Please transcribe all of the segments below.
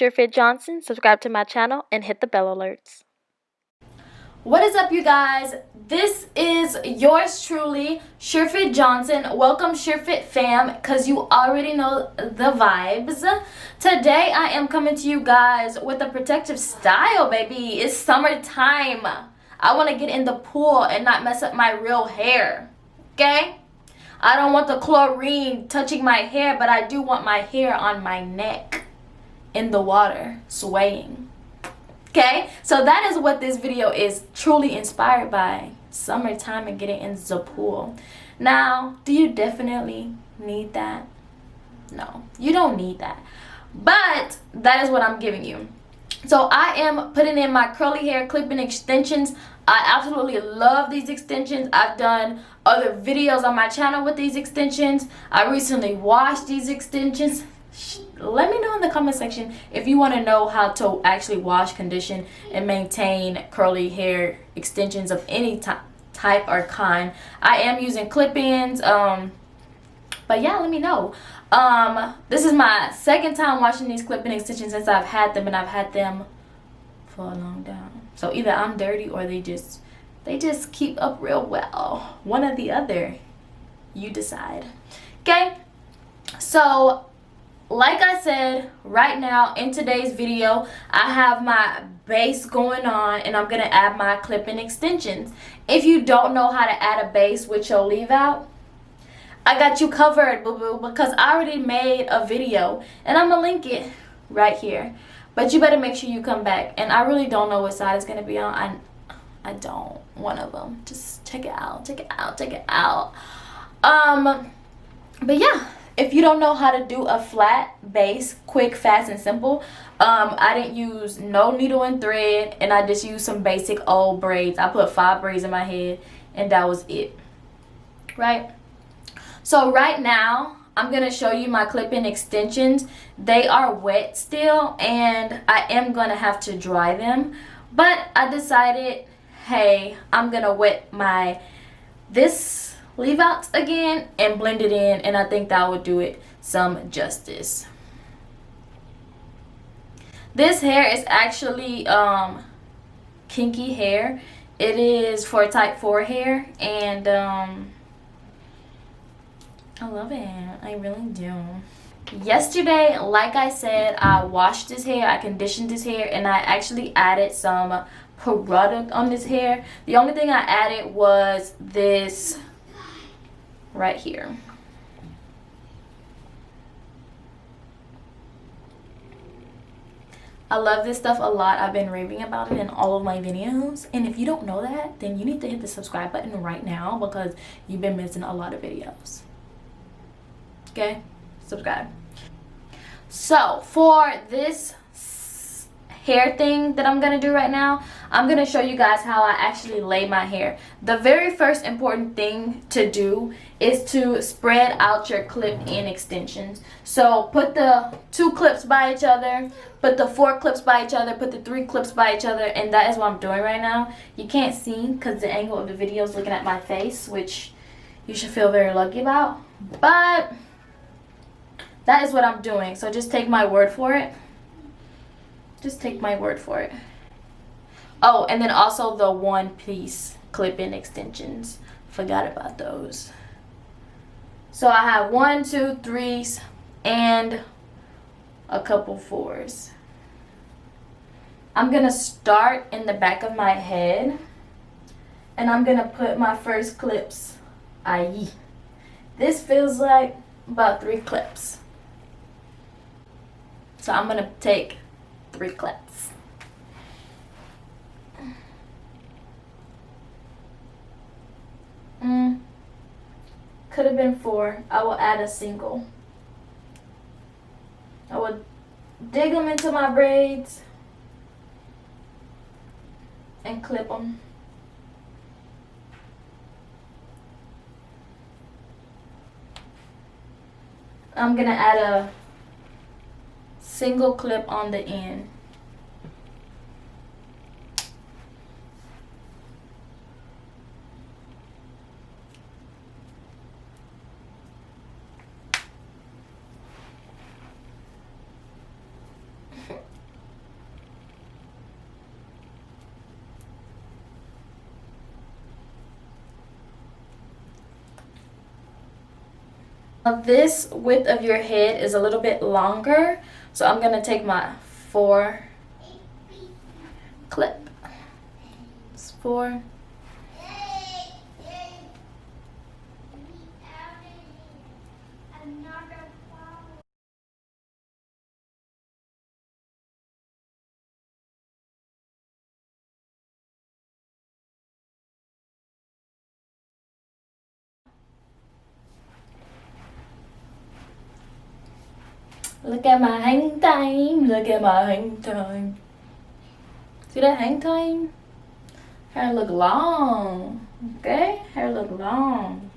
Sherfit Johnson. Subscribe to my channel and hit the bell alerts. What is up, you guys? This is yours truly, Sherfit Johnson. Welcome, Sherfit fam, because you already know the vibes. Today, I am coming to you guys with a protective style, baby. It's summertime. I want to get in the pool and not mess up my real hair, okay? I don't want the chlorine touching my hair, but I do want my hair on my neck in the water, swaying. Okay, so that is what this video is truly inspired by. Summertime and getting in the pool. Now, do you definitely need that? No, you don't need that. But that is what I'm giving you. So I am putting in my curly hair clip-in extensions. I absolutely love these extensions. I've done other videos on my channel with these extensions. I recently washed these extensions. Let me know in the comment section if you want to know how to actually wash, condition, and maintain curly hair extensions of any type or kind. I am using clip-ins, but yeah, let me know. This is my second time washing these clip-in extensions since I've had them, and I've had them for a long time. So either I'm dirty or they just keep up real well. One or the other, you decide. Okay, so like I said, right now in today's video, I have my base going on and I'm going to add my clip-in extensions. If you don't know how to add a base with your leave out, I got you covered, boo-boo, because I already made a video and I'm going to link it right here. But you better make sure you come back. And I really don't know what side it's going to be on. I don't. One of them. Just check it out. Check it out. Check it out. But yeah. If you don't know how to do a flat base, quick, fast, and simple, I didn't use no needle and thread, and I just used some basic old braids. I put 5 braids in my head, and that was it, right? So right now, I'm going to show you my clip-in extensions. They are wet still, and I am going to have to dry them, but I decided, hey, I'm going to wet this leave out again and blend it in, and I think that would do it some justice. This hair is actually kinky hair. It is for type 4 hair, and I love it. I really do. Yesterday, like I said, I washed this hair, I conditioned this hair, and I actually added some product on this hair. The only thing I added was this right here. I love this stuff a lot. I've been raving about it in all of my videos, and if you don't know that, then you need to hit the subscribe button right now because you've been missing a lot of videos. Okay, subscribe. So for this hair thing that I'm gonna do right now, I'm gonna show you guys how I actually lay my hair. The very first important thing to do is to spread out your clip-in extensions. So put the 2 clips by each other, put the 4 clips by each other, put the 3 clips by each other, and that is what I'm doing right now. You can't see because the angle of the video is looking at my face, which you should feel very lucky about, but that is what I'm doing. So just take my word for it. Just take my word for it. Oh, and then also the 1-piece clip-in extensions. Forgot about those. So I have 1, 2, 3s, and a couple 4s. I'm going to start in the back of my head, and I'm going to put my first clips. Aye. This feels like about 3 clips. So I'm going to take 3 clips. Could have been 4. I will add a single. I will dig them into my braids and clip them. I'm gonna add a single clip on the end. This width of your head is a little bit longer, so I'm gonna take my 4 clip. It's 4. Look at my hang time. Look at my hang time. See that hang time? Hair look long. Okay? Hair look long.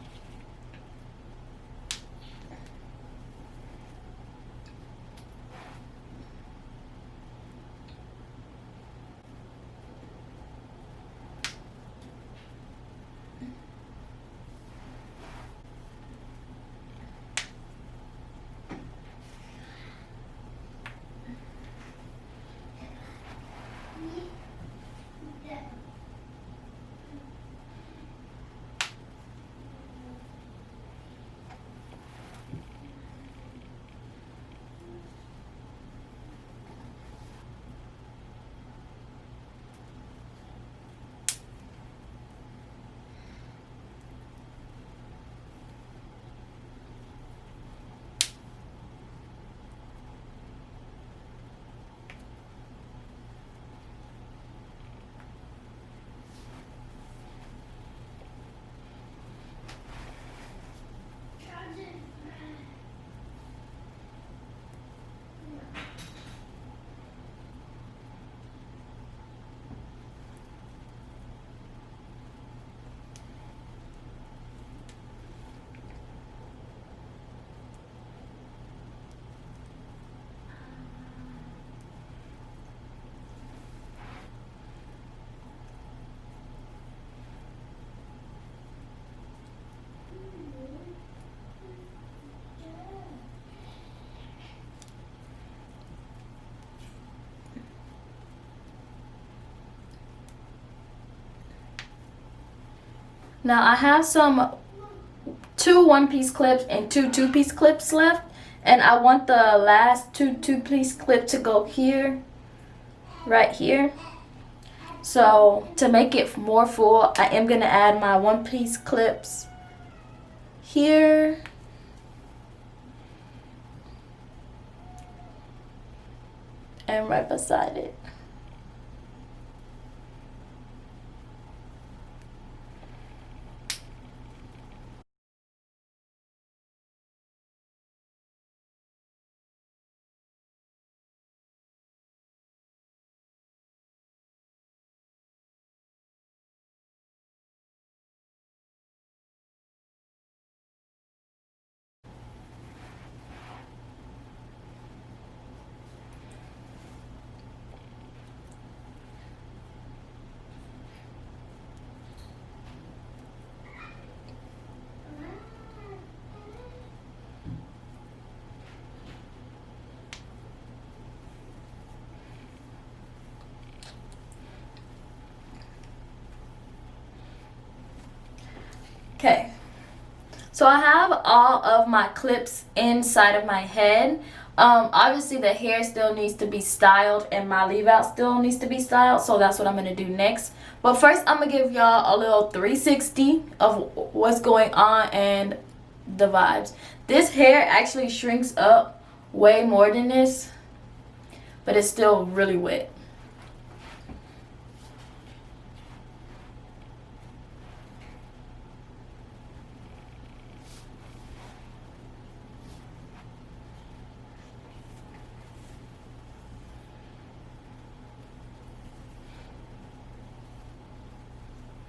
Now I have some 2 one-piece clips and 2 two-piece clips left, and I want the last 2 two-piece clip to go here, right here. So to make it more full, I am gonna add my one-piece clips here. And right beside it. Okay, so I have all of my clips inside of my head. Obviously the hair still needs to be styled and my leave out still needs to be styled, so that's what I'm gonna do next. But first I'm gonna give y'all a little 360 of what's going on and the vibes. This hair actually shrinks up way more than this, but it's still really wet.